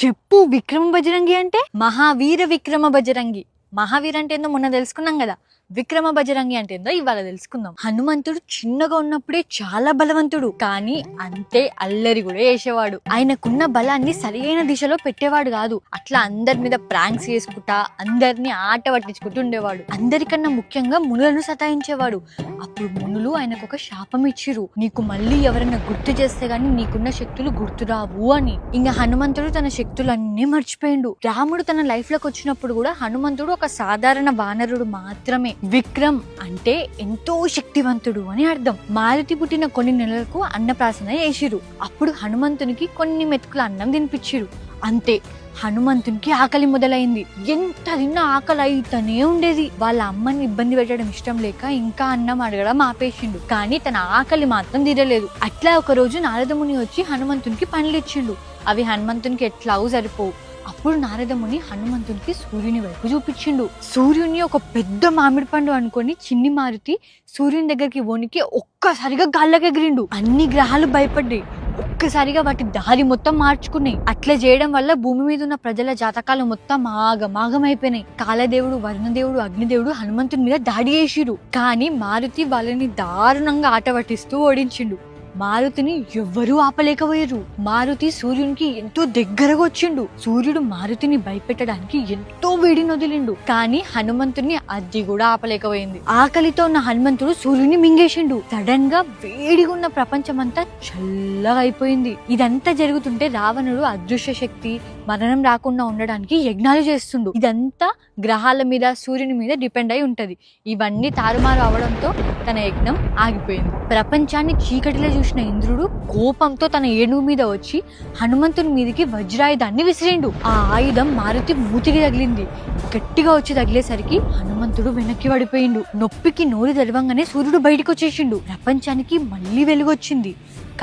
చెప్పు. విక్రమ బజరంగి అంటే మహావీర విక్రమ బజరంగి. మహావీర్ అంటే ఏందో మొన్న తెలుసుకున్నాం కదా, విక్రమ బజరంగి అంటే ఏందో ఇవాళ తెలుసుకుందాం. హనుమంతుడు చిన్నగా ఉన్నప్పుడే చాలా బలవంతుడు, కానీ అంతే అల్లరి కూడా చేసేవాడు. ఆయనకున్న బలాన్ని సరైన దిశలో పెట్టేవాడు కాదు. అట్లా అందరి మీద ప్రాంక్స్ చేసుకుంటా అందరినీ ఆట పట్టించుకుంటూ ఉండేవాడు. అందరికన్నా ముఖ్యంగా మునులను సతాయించేవాడు. అప్పుడు మునులు ఆయనకు ఒక శాపం ఇచ్చిరు, నీకు మళ్ళీ ఎవరైనా గుర్తు చేస్తే గానీ నీకున్న శక్తులు గుర్తురావు అని. ఇంకా హనుమంతుడు తన శక్తులన్నీ మర్చిపోయిండు. రాముడు తన లైఫ్ లోకి వచ్చినప్పుడు కూడా హనుమంతుడు ఒక సాధారణ వానరుడు మాత్రమే. విక్రమ్ అంటే ఎంతో శక్తివంతుడు అని అర్థం. మారుతి పుట్టిన కొన్ని నెలలకు అన్నప్రాసన చేసిరు. అప్పుడు హనుమంతునికి కొన్ని మెతుకుల అన్నం తినిపించిరు. అంతే, హనుమంతునికి ఆకలి మొదలైంది. ఎంత తిన్నా ఆకలి అయితేనే ఉండేది. వాళ్ళ అమ్మని ఇబ్బంది పెట్టడం ఇష్టం లేక ఇంకా అన్నం అడగడం ఆపేసిండు. కానీ తన ఆకలి మాత్రం తీరలేదు. అట్లా ఒక రోజు నారదముని వచ్చి హనుమంతునికి పనులు ఇచ్చిండు. అవి హనుమంతునికి ఎట్లాగూ సరిపోవు. అప్పుడు నారదముని హనుమంతునికి సూర్యుని వైపు చూపించిండు. సూర్యుని ఒక పెద్ద మామిడి పండు అనుకొని చిన్ని మారుతి సూర్యుని దగ్గరికి వణికి ఒక్కసారిగా గాల్లోకి ఎగిరిండు. అన్ని గ్రహాలు భయపడ్డాయి. ఒక్కసారిగా వాటి దారి మొత్తం మార్చుకున్నాయి. అట్లా చేయడం వల్ల భూమి మీద ఉన్న ప్రజల జాతకాలు మొత్తం ఆగమాగమైపోయినాయి. కాలదేవుడు, వరుణదేవుడు, అగ్నిదేవుడు హనుమంతుని మీద దాడి చేసిరు. కానీ మారుతి వాళ్ళని దారుణంగా ఆట పట్టిస్తూ ఓడించిండు. మారుతిని ఎవ్వరూ ఆపలేకపోయారు. మారుతి సూర్యునికి ఎంతో దగ్గరగా వచ్చిండు. సూర్యుడు మారుతిని భయపెట్టడానికి ఎంతో వేడిని వదిలిండు. కానీ హనుమంతుని అది కూడా ఆపలేకపోయింది. ఆకలితో ఉన్న హనుమంతుడు సూర్యుని మింగేసిండు. సడన్ గా వేడిగా ఉన్న ప్రపంచమంతా చల్లగా అయిపోయింది. ఇదంతా జరుగుతుంటే రావణుడు అదృశ్య శక్తి, మరణం రాకుండా ఉండడానికి యజ్ఞాలు చేస్తుండు. ఇదంతా గ్రహాల మీద, సూర్యుని మీద డిపెండ్ అయి ఉంటది. ఇవన్నీ తారుమారు అవడంతో తన యజ్ఞం ఆగిపోయింది. ప్రపంచాన్ని చీకటిలో చూసిన ఇంద్రుడు కోపంతో తన ఏనుగు మీద వచ్చి హనుమంతుని మీదకి వజ్రాయుధాన్ని విసిరిండు. ఆ ఆయుధం మారుతి మూతికి తగిలింది. గట్టిగా వచ్చి తగిలేసరికి హనుమంతుడు వెనక్కి పడిపోయిండు. నొప్పికి నోరు తెరవంగానే సూర్యుడు బయటకు వచ్చేసిండు. ప్రపంచానికి మళ్ళీ వెలుగొచ్చింది.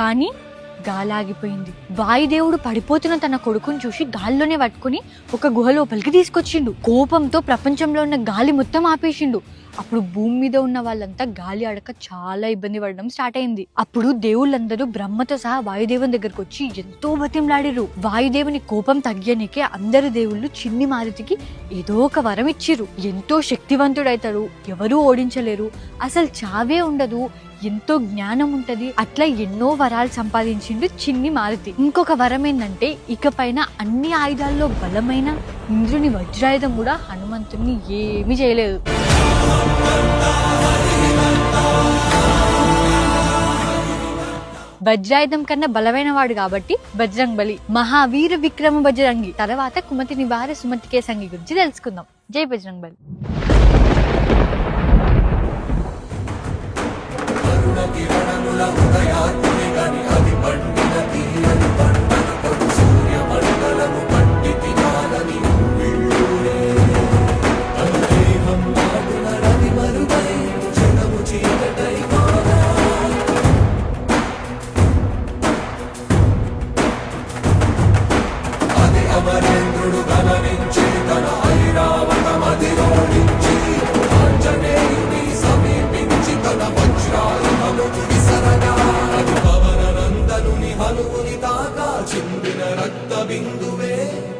కానీ గాలాగిపోయింది. వాయుదేవుడు పడిపోతున్న తన కొడుకుని చూసి గాల్లోనే పట్టుకుని ఒక గుహ లోపలికి తీసుకొచ్చిండు. కోపంతో ప్రపంచంలో ఉన్న గాలి మొత్తం ఆపేసిండు. అప్పుడు భూమి మీద ఉన్న వాళ్ళంతా గాలి ఆడక చాలా ఇబ్బంది పడడం స్టార్ట్ అయింది. అప్పుడు దేవుళ్ళందరూ బ్రహ్మతో సహా వాయుదేవుని దగ్గరకు వచ్చి ఎంతో బతిమలాడిరు. వాయుదేవుని కోపం తగ్గనికే అందరు దేవుళ్ళు చిన్ని మారుతికి ఏదో ఒక వరం ఇచ్చిరు. ఎంతో శక్తివంతుడైతాడు, ఎవరూ ఓడించలేరు, అసలు చావే ఉండదు, ఎంతో జ్ఞానం ఉంటది, అట్లా ఎన్నో వరాలు సంపాదించిండు చిన్ని మారుతి. ఇంకొక వరం ఏంటంటే ఇకపైన అన్ని ఆయుధాల్లో బలమైన ఇంద్రుని వజ్రాయుధం కూడా హనుమంతుని ఏమీ చేయలేదు. వజ్రాయుధం కన్నా బలమైన వాడు కాబట్టి బజరంగ్ బలి. మహావీర విక్రమ బజరంగి తర్వాత కుమతి నివార సుమతికే సంగి గురించి తెలుసుకుందాం. జై బజరంగ్ బలి. కిరణముల ఉదయాత్మే